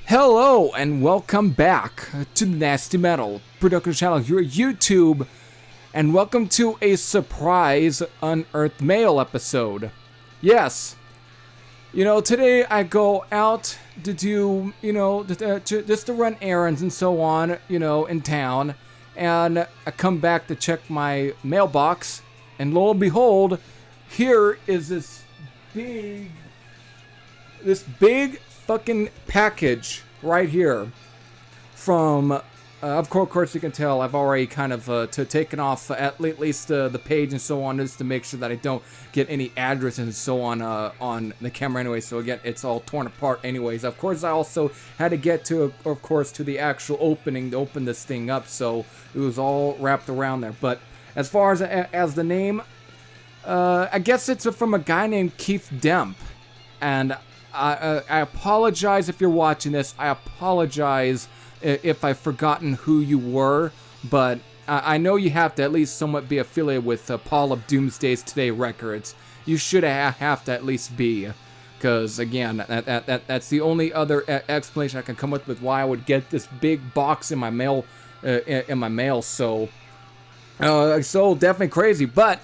Hello and welcome back to the Nasty Metal production channel here at YouTube, and welcome to a surprise Unearthed mail episode. Yes, today I go out to do, just to run errands and so on, in town, and I come back to check my mailbox, and lo and behold, here is this big fucking package right here from of course you can tell I've already kind of taken off at least the page and so on, just to make sure that I don't get any addresses and so on the camera anyway. So again, it's all torn apart anyways. Of course, I also had to get to the actual opening to open this thing up, so it was all wrapped around there. But as far as the name, I guess it's from a guy named Keith Demp, and I apologize if you're watching this. I apologize if I've forgotten who you were, but I know you have to at least somewhat be affiliated with Paul of Doomsday's Today Records. You should have to at least be, because again, that's the only other explanation I can come up with why I would get this big box in my mail. So definitely crazy, but.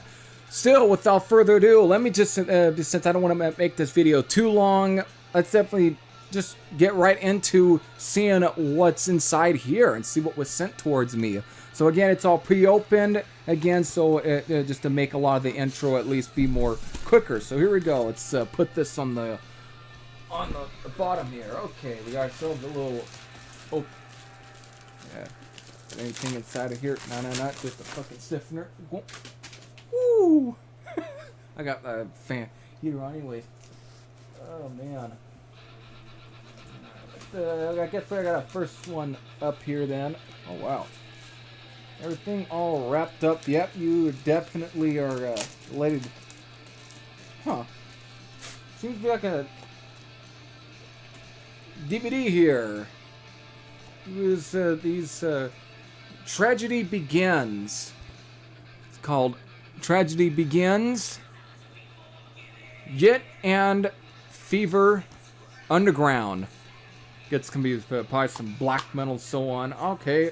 Still, without further ado, let me just, since I don't want to make this video too long, let's definitely just get right into seeing what's inside here and see what was sent towards me. So again, it's all pre-opened, again, so just to make a lot of the intro at least be more quicker. So here we go, let's put this on the bottom here. Okay, we got ourselves a little, anything inside of here? No, not just a fucking stiffener. Woo! I got the fan heater on anyways. Oh man. I guess I got a first one up here then. Oh wow. Everything all wrapped up. Yep, you definitely are related. Huh. Seems to be like a DVD here. It was these Tragedy Begins. It's called Tragedy Begins, Yet and Fever Underground. Gets can be probably some black metal, so on. Okay,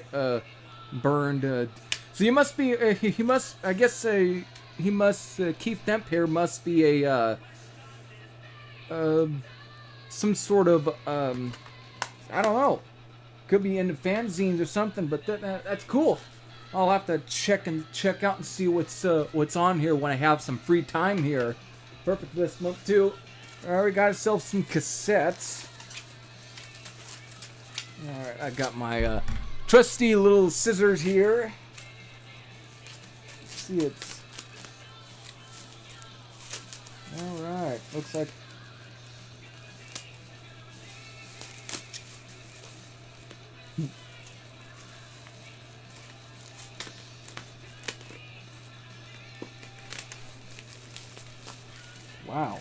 burned. So you must be. He must. I guess. He must. Keith Demp here must be a. Some sort of. I don't know. Could be in the fanzines or something, but that's cool. I'll have to check out and see what's on here when I have some free time here. Perfect for this month too. Alright, we got ourselves some cassettes. Alright, I got my trusty little scissors here. Let's see, it's alright. Looks like wow.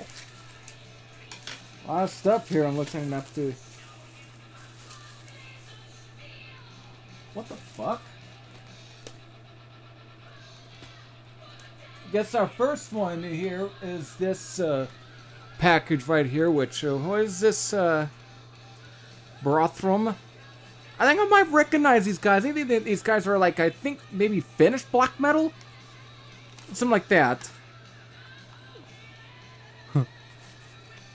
A lot of stuff here I'm looking enough to. What the fuck? I guess our first one here is this package right here, which, what is this, Brothrum? I think I might recognize these guys. I think these guys are like, I think maybe Finnish black metal? Something like that.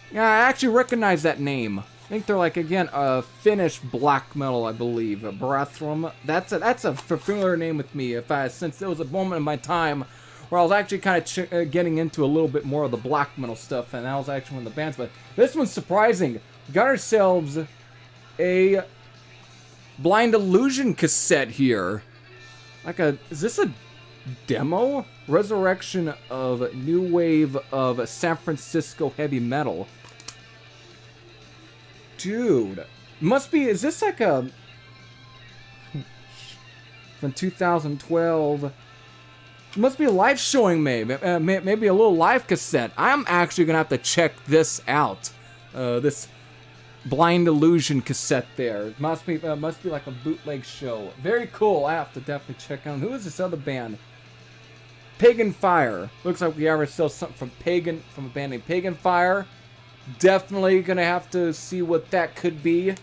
Yeah, I actually recognize that name. I think they're like, again, Finnish black metal, I believe. Brothrum. That's a familiar name with me. Since there was a moment in my time where I was actually kind of getting into a little bit more of the black metal stuff, and that was actually one of the bands. But this one's surprising. We got ourselves a Blind Illusion cassette here. Is this a demo? Resurrection of New Wave of San Francisco Heavy Metal. Dude, must be, is this like a, from 2012, must be a live showing maybe a little live cassette. I'm actually gonna have to check this out, this Blind Illusion cassette there. It must be like a bootleg show. Very cool, I have to definitely check out. Who is this other band? Pagan Fire. Looks like we have ourselves something from a band named Pagan Fire. Definitely gonna have to see what that could be.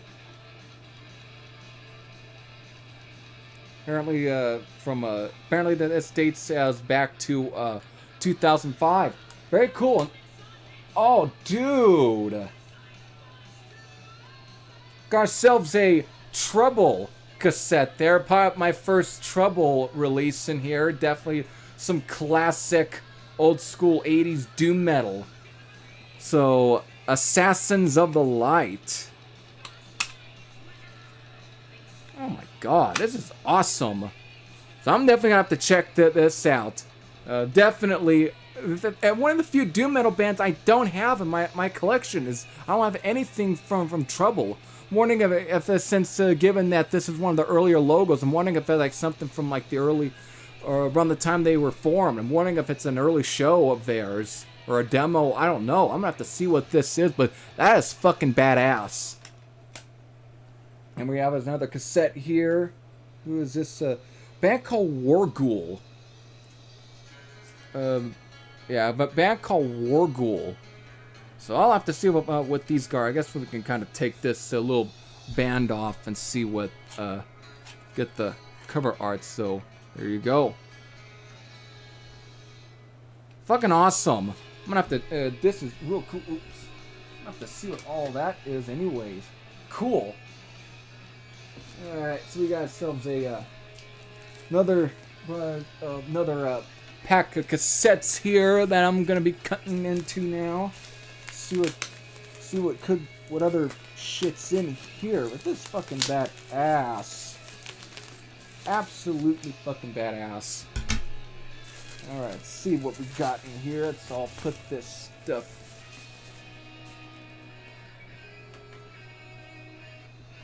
Apparently, apparently that dates as back to 2005. Very cool. Oh, dude. Got ourselves a Trouble cassette there. Probably my first Trouble release in here. Definitely some classic old school 80s doom metal. So, Assassins of the Light. Oh my god, this is awesome. So I'm definitely gonna have to check this out. Definitely, one of the few doom metal bands I don't have in my collection is I don't have anything from Trouble. I'm wondering if since given that this is one of the earlier logos, I'm wondering if it's like something from like the early, or around the time they were formed. I'm wondering if it's an early show of theirs or a demo. I don't know. I'm gonna have to see what this is, but that is fucking badass. And we have another cassette here. Who is this? Band called War Ghoul. Yeah, but band called War Ghoul. So I'll have to see what these are. I guess we can kind of take this little band off and see what get the cover art. So there you go. Fucking awesome. I'm gonna have to. This is real cool. Oops. I'm gonna have to see what all that is, anyways. Cool. All right, so we got ourselves a another pack of cassettes here that I'm gonna be cutting into now. See what other shit's in here. But this fucking badass, absolutely fucking badass. All right, let's see what we got in here. Let's all put this stuff.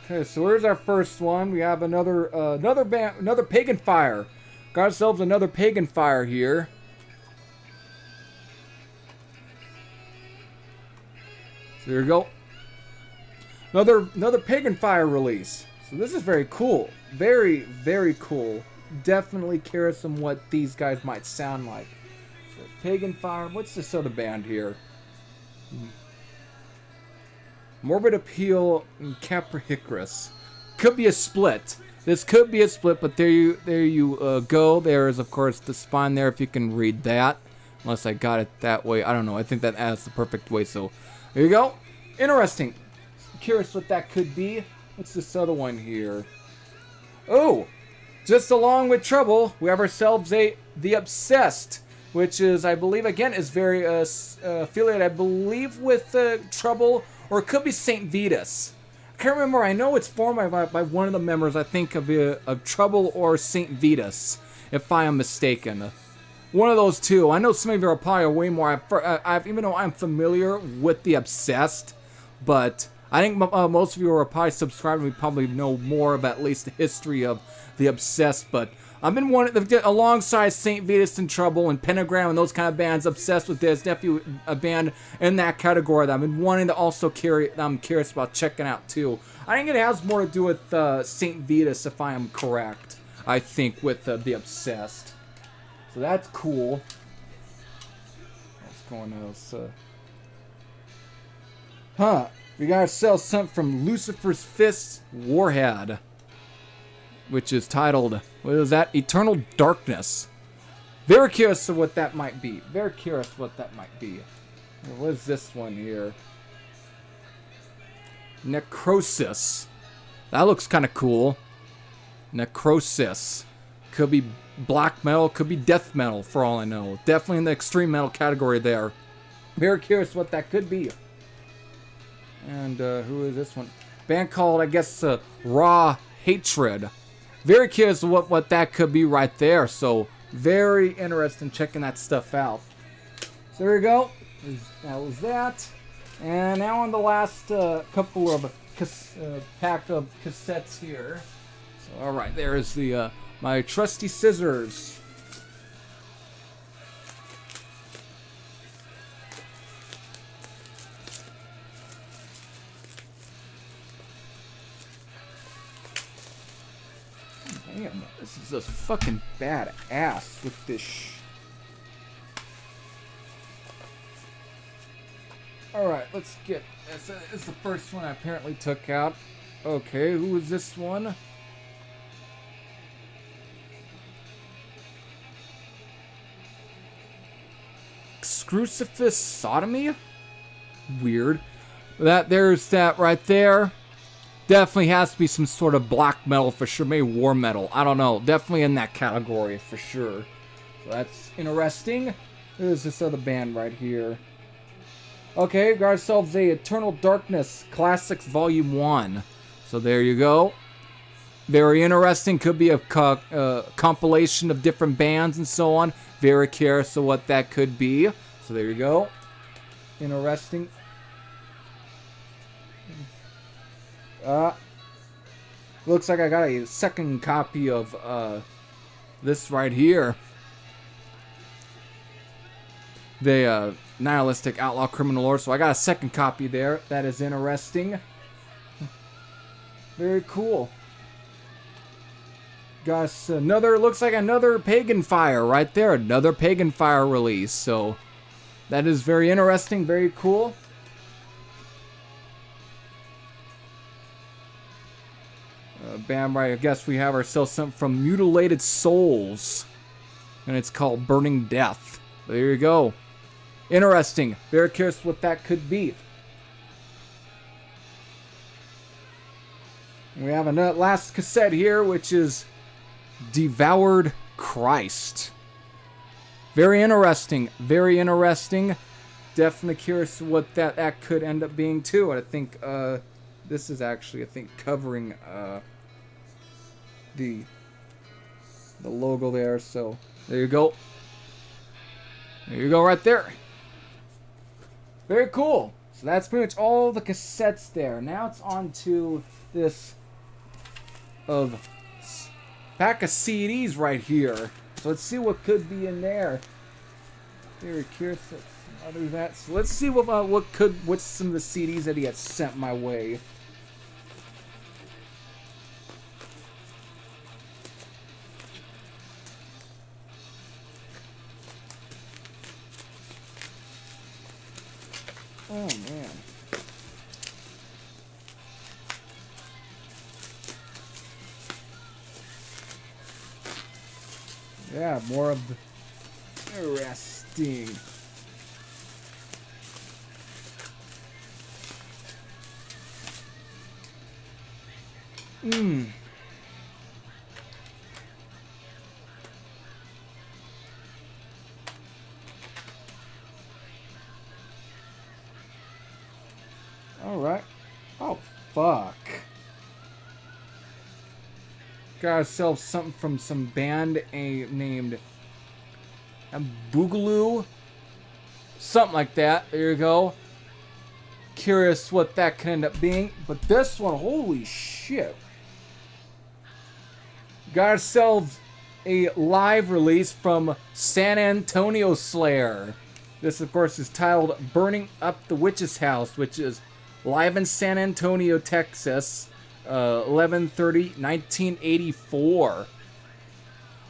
Okay, so here's our first one. We have another band, another Pagan Fire. Got ourselves another Pagan Fire here. So there you go. Another Pagan Fire release. So this is very cool. Very, very cool. Definitely curious on what these guys might sound like. So Pagan Fire. What's this other band here? Morbid Appeal and Caprihicrus. Could be a split. This could be a split, but there you go. There is, of course, the spine there, if you can read that. Unless I got it that way. I don't know. I think that adds the perfect way. So, there you go. Interesting. Curious what that could be. What's this other one here? Oh! Just along with Trouble, we have ourselves The Obsessed. Which is, I believe, again, is very affiliated, I believe, with Trouble. Or it could be St. Vitus. I can't remember. I know it's formed by one of the members, I think, of Trouble or St. Vitus, if I am mistaken. One of those two. I know some of you are probably way more. Even though I'm familiar with The Obsessed, but I think most of you are probably subscribed. We probably know more about at least the history of The Obsessed, but I've been alongside St. Vitus and Trouble and Pentagram and those kind of bands. Obsessed with this, definitely a band in that category that I've been wanting to also I'm curious about checking out too. I think it has more to do with St. Vitus, if I am correct. I think with The Obsessed. So that's cool. What's going on? We got ourselves something from Lucifer's Fist Warhead, which is titled, what is that? Eternal Darkness. Very curious of what that might be. Very curious what that might be. What is this one here? Necrosis. That looks kind of cool. Necrosis. Could be black metal, could be death metal, for all I know. Definitely in the extreme metal category there. Very curious what that could be. And who is this one? Band called, I guess, Raw Hatred. Very curious what that could be right there. So, very interested in checking that stuff out. So, there you go. That was that. And now on the last couple of pack of cassettes here. So, alright, there's the my trusty scissors. Damn, this is just fucking badass with this Alright, let's get... This is the first one I apparently took out. Okay, who is this one? Crucifix Sodomy? Weird. There's that right there. Definitely has to be some sort of black metal for sure. Maybe war metal. I don't know. Definitely in that category for sure. So that's interesting. There's this other band right here. Okay, got ourselves a Eternal Darkness Classics Volume 1. So there you go. Very interesting. Could be a compilation of different bands and so on. Very curious of what that could be. So there you go. Interesting. Looks like I got a second copy of this right here. The Nihilistic Outlaw Criminal Lore. So I got a second copy there. That is interesting. Very cool. Got another, looks like another Pagan Fire right there. Another Pagan Fire release. So that is very interesting. Very cool. Bam, right. I guess we have ourselves something from Mutilated Souls. And it's called Burning Death. There you go. Interesting. Very curious what that could be. We have another last cassette here, which is Devoured Christ. Very interesting. Very interesting. Definitely curious what that could end up being too. And I think this is actually, I think, covering the logo there. So there you go. There you go right there. Very cool. So that's pretty much all the cassettes there. Now it's on to this pack of CDs right here. So let's see what could be in there. Very curious. I'll do that. So let's see what's some of the CDs that he had sent my way. Oh man. Yeah, more of the interesting. Alright. Oh, fuck. Got ourselves something from some band named Boogaloo. Something like that. There you go. Curious what that could end up being. But this one, holy shit. Got ourselves a live release from San Antonio Slayer. This, of course, is titled Burning Up the Witch's House, which is live in San Antonio, Texas. 11/30/1984.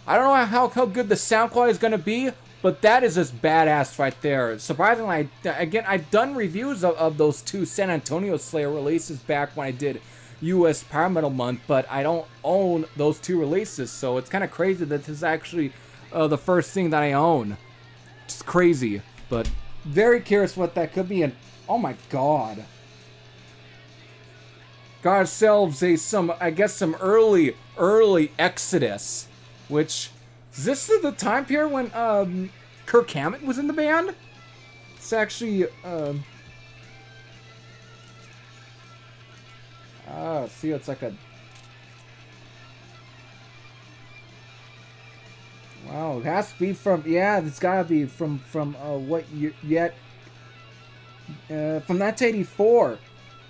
I don't know how good the sound quality is going to be, but that is just badass right there. Surprisingly, again, I've done reviews of those two San Antonio Slayer releases back when I did US Power Metal Month, but I don't own those two releases, so it's kind of crazy that this is actually the first thing that I own. It's crazy, but very curious what that could be, and oh my god. Got ourselves some early Exodus, which, is this the time period when Kirk Hammett was in the band? It's actually, see, it's like a, wow, it has to be from, yeah, it's gotta be from what you yet, from 1984.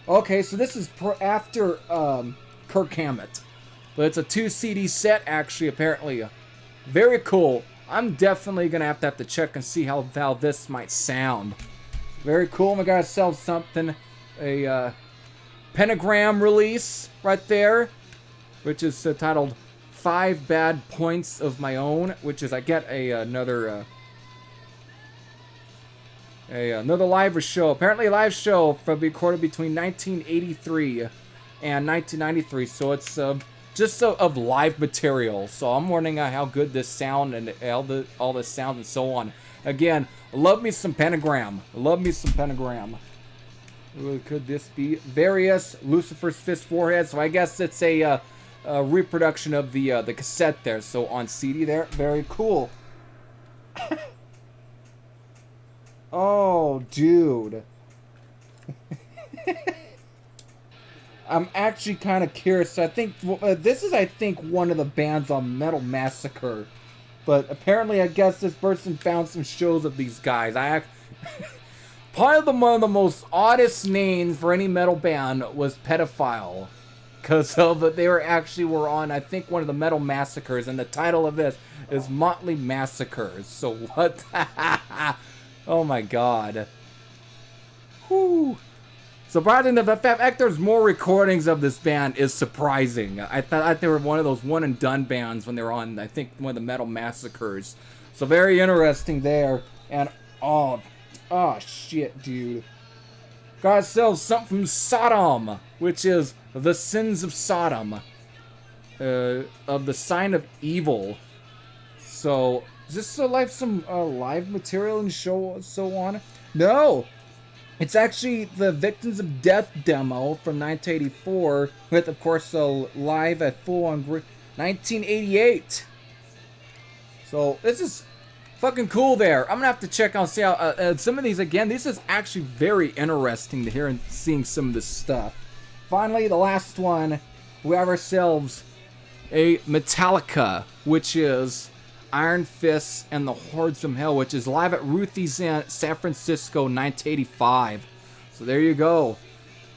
Okay, so this is after Kirk Hammett. But it's a 2 CD set, actually, apparently. Very cool. I'm definitely going to have to check and see how this might sound. Very cool. We got ourselves something. A Pentagram release right there. Which is titled 5 Bad Points of My Own. Which is, I get another live show. Apparently a live show recorded between 1983 and 1993. So it's just of live material. So I'm wondering how good this sound and all this sound and so on. Again, Love me some Pentagram. Love me some Pentagram. Could this be various Lucifer's Fist forehead? So I guess it's a reproduction of the cassette there. So on CD there, very cool. Oh, dude. I'm actually kind of curious. I think this is, I think, one of the bands on Metal Massacre. But apparently, I guess this person found some shows of these guys. Probably one of the most oddest names for any metal band was Pedophile. Because they were on, I think, one of the Metal Massacres. And the title of this is Motley Massacres. So what? Oh my god. Whew. Surprising that the fact there's more recordings of this band is surprising. I thought they were one of those one and done bands when they were on, I think, one of the Metal Massacres. So very interesting there. And oh shit, dude. Got ourselves something from Sodom, which is the Sins of Sodom, of the Sign of Evil. So is this like some live material and show so on? No. It's actually the Victims of Death demo from 1984, with, of course, live at full on 1988. So this is fucking cool there. I'm gonna have to check out, see how some of these again. This is actually very interesting to hear and seeing some of this stuff. Finally, the last one, we have ourselves a Metallica, which is Iron Fists and the Hordes from Hell, which is live at Ruthie's in San Francisco, 1985. So there you go.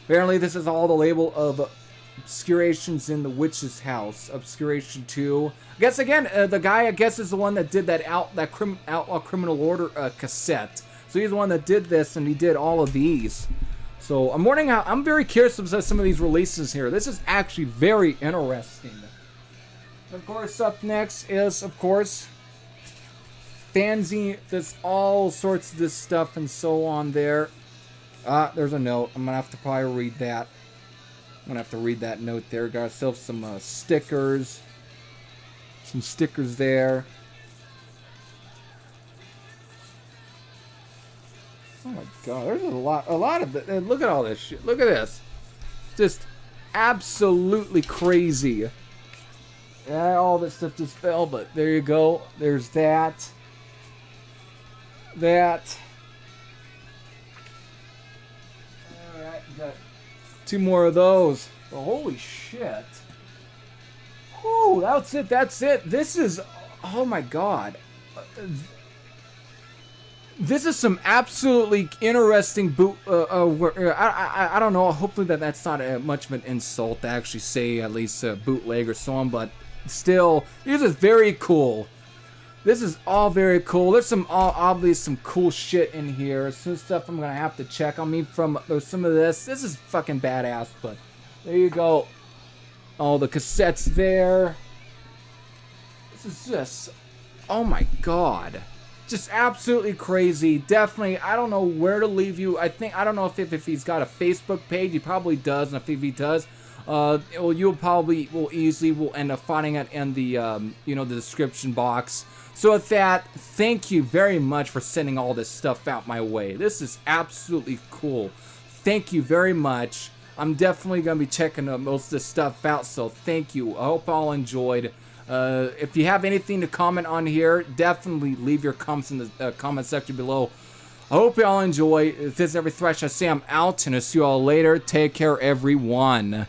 Apparently, this is all the label of Obscurations in the Witch's House. Obscuration 2. I guess, again, the guy, I guess, is the one that did that Outlaw Criminal Order cassette. So he's the one that did this, and he did all of these. So I'm very curious about some of these releases here. This is actually very interesting. Of course, up next is, of course, fanzine. There's all sorts of this stuff and so on there. There's a note. I'm going to have to probably read that. I'm going to have to read that note there. Got ourselves some stickers. Some stickers there. Oh my god, there's a lot of it. Look at all this shit. Look at this. Just absolutely crazy. Yeah, all this stuff just fell, but there you go. There's that. Alright, got 2 more of those. Oh, holy shit. Whew, that's it. This is, oh my god. This is some absolutely interesting I don't know, hopefully that's not much of an insult to actually say at least bootleg or so on, but still, this is very cool. This is all very cool. There's obviously some cool shit in here. Some stuff I'm gonna have to check. I mean, there's some of this. This is fucking badass, but there you go. All the cassettes there. This is just, oh my god. Just absolutely crazy. Definitely, I don't know where to leave you. I don't know if he's got a Facebook page. He probably does, and if he does, you'll probably will end up finding it in the the description box. So with that, thank you very much for sending all this stuff out my way. This is absolutely cool. Thank you very much. I'm definitely gonna be checking most of this stuff out. So thank you. I hope all enjoyed. If you have anything to comment on here, definitely leave your comments in the comment section below. I hope you all enjoy. If this is Every Thresh, I say I'm out, and I'll see you all later. Take care, everyone.